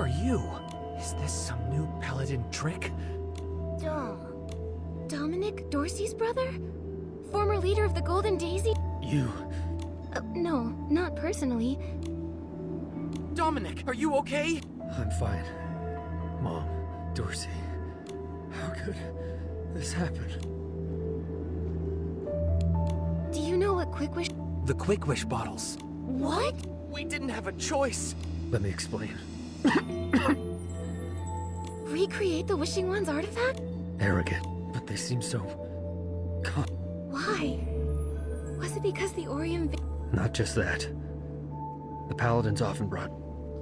you? Is this some new paladin trick? Dominic, Dorsey's brother? Former leader of the Golden Daisy? You... No, not personally. Dominic, are you okay? I'm fine. Mom, Dorsey, how could this happen? Do you know what Quick Wish... The Quick Wish bottles. What? We didn't have a choice. Let me explain. Recreate the Wishing One's artifact? Arrogant, but they seem so... Why? Was it because the Orium... Not just that. The paladins often brought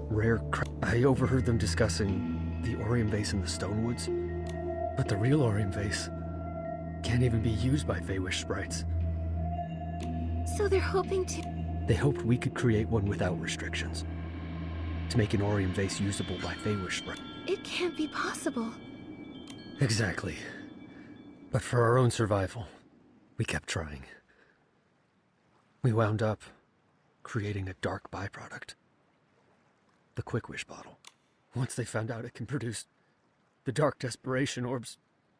rare I overheard them discussing the Orium vase in the Stonewoods. But the real Orium vase can't even be used by Feywish sprites. So they're hoping to... They hoped we could create one without restrictions. To make an Orium vase usable by Feywish sprites. It can't be possible. Exactly. But for our own survival, we kept trying. We wound up creating a dark byproduct. The Quick Wish bottle. Once they found out it can produce the dark desperation orbs...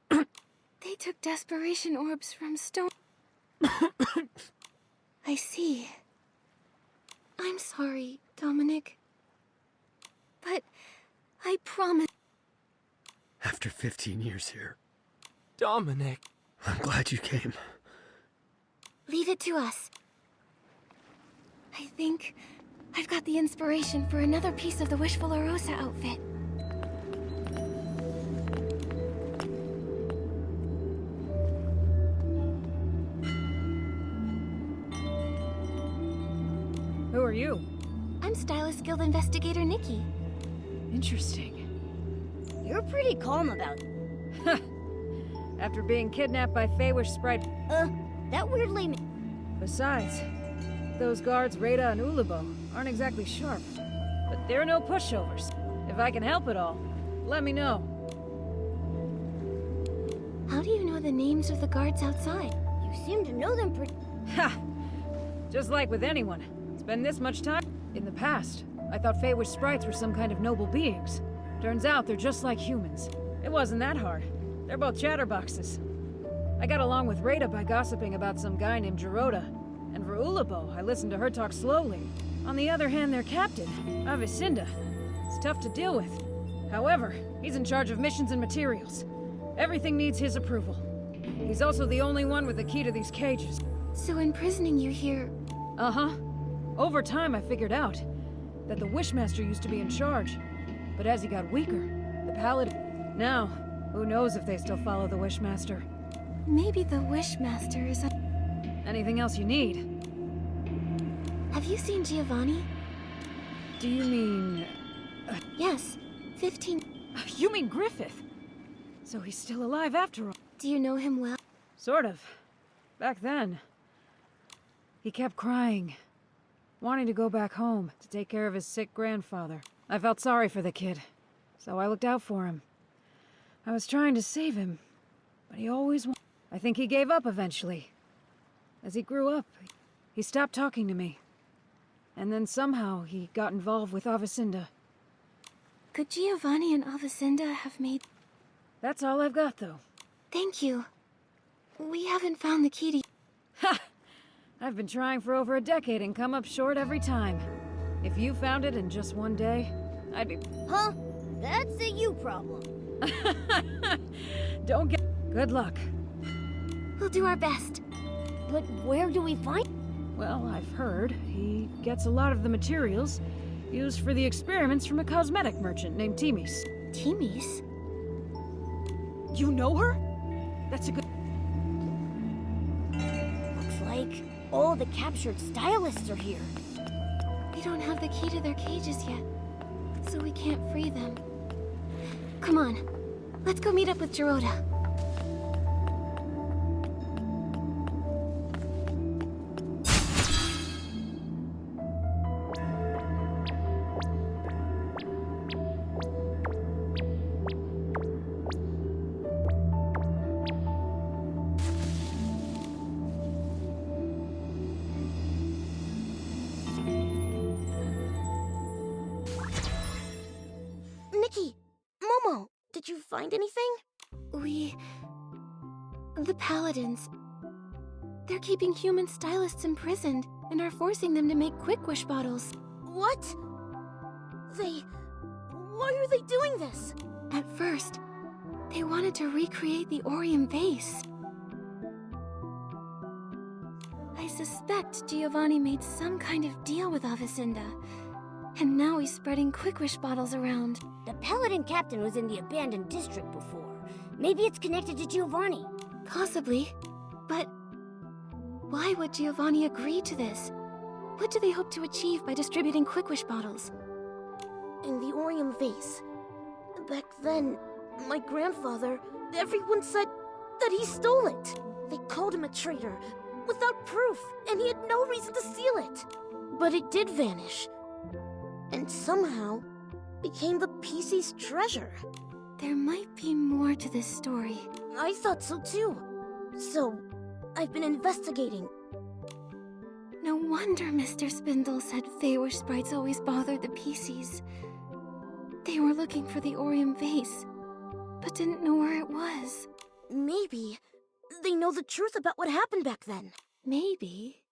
They took desperation orbs from stone... I see. I'm sorry, Dominic. But I promise... After 15 years here, Dominic. I'm glad you came. Leave it to us. I think I've got the inspiration for another piece of the Wishful Arosa outfit. Who are you? I'm Stylist Guild Investigator Nikki. Interesting. You're pretty calm about it. After being kidnapped by Feywish Sprite... That weirdly... Besides, those guards Rada and Ulubo aren't exactly sharp. But they're no pushovers. If I can help at all, let me know. How do you know the names of the guards outside? You seem to know them pretty... Ha! Just like with anyone. Spend this much time... In the past, I thought Feywish sprites were some kind of noble beings. Turns out they're just like humans. It wasn't that hard. They're both chatterboxes. I got along with Rada by gossiping about some guy named Geroda. And for Ulubo, I listened to her talk slowly. On the other hand, their captain, Avicinda, is tough to deal with. However, he's in charge of missions and materials. Everything needs his approval. He's also the only one with the key to these cages. So imprisoning you here... Uh-huh. Over time, I figured out that the Wishmaster used to be in charge. But as he got weaker, the Paladin... Now, who knows if they still follow the Wishmaster? Maybe the Wishmaster is... Anything else you need? Have you seen Giovanni? Do you mean... Yes, 15... You mean Griffith? So he's still alive after all? Do you know him well? Sort of. Back then. He kept crying. Wanting to go back home to take care of his sick grandfather. I felt sorry for the kid, so I looked out for him. I was trying to save him, but he always... I think he gave up eventually. As he grew up, he stopped talking to me. And then somehow he got involved with Avicinda. Could Giovanni and Avicinda have made... That's all I've got, though. Thank you. We haven't found the key to... Ha! I've been trying for over a decade and come up short every time. If you found it in just one day, I'd be... Huh? That's a you problem. Don't get... Good luck. We'll do our best. But where do we find... Well, I've heard he gets a lot of the materials used for the experiments from a cosmetic merchant named Timis. Timis? You know her? That's a good... Looks like all the captured stylists are here. We don't have the key to their cages yet, so we can't free them. Come on, let's go meet up with Geroda. find anything? The Paladins. They're keeping human stylists imprisoned and are forcing them to make quick wish bottles. What? Why are they doing this? At first, they wanted to recreate the Orium vase. I suspect Giovanni made some kind of deal with Avicenda, and now he's spreading quick wish bottles around. The Paladin captain was in the abandoned district before. Maybe it's connected to Giovanni. Possibly, but why would Giovanni agree to this? What do they hope to achieve by distributing quick wish bottles? In the Orium vase. Back then, my grandfather, everyone said that he stole it. They called him a traitor, without proof, and he had no reason to steal it. But it did vanish, and somehow became the PC's treasure. There might be more to this story. I thought so too. So, I've been investigating. No wonder Mr. Spindle said Feywish sprites always bothered the PCs. They were looking for the Orium vase, but didn't know where it was. Maybe they know the truth about what happened back then. Maybe.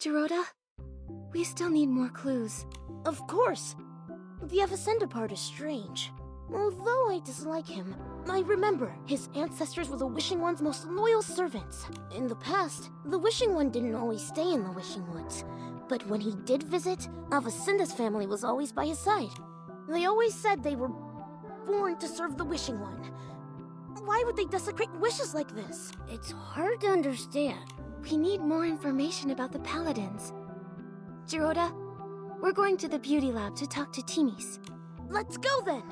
Gerota, we still need more clues. Of course. The Avicenda part is strange. Although I dislike him, I remember his ancestors were the Wishing One's most loyal servants. In the past, the Wishing One didn't always stay in the Wishing Woods. But when he did visit, Avicenda's family was always by his side. They always said they were born to serve the Wishing One. Why would they desecrate wishes like this? It's hard to understand. We need more information about the Paladins. Gerota, we're going to the beauty lab to talk to Timis. Let's go then!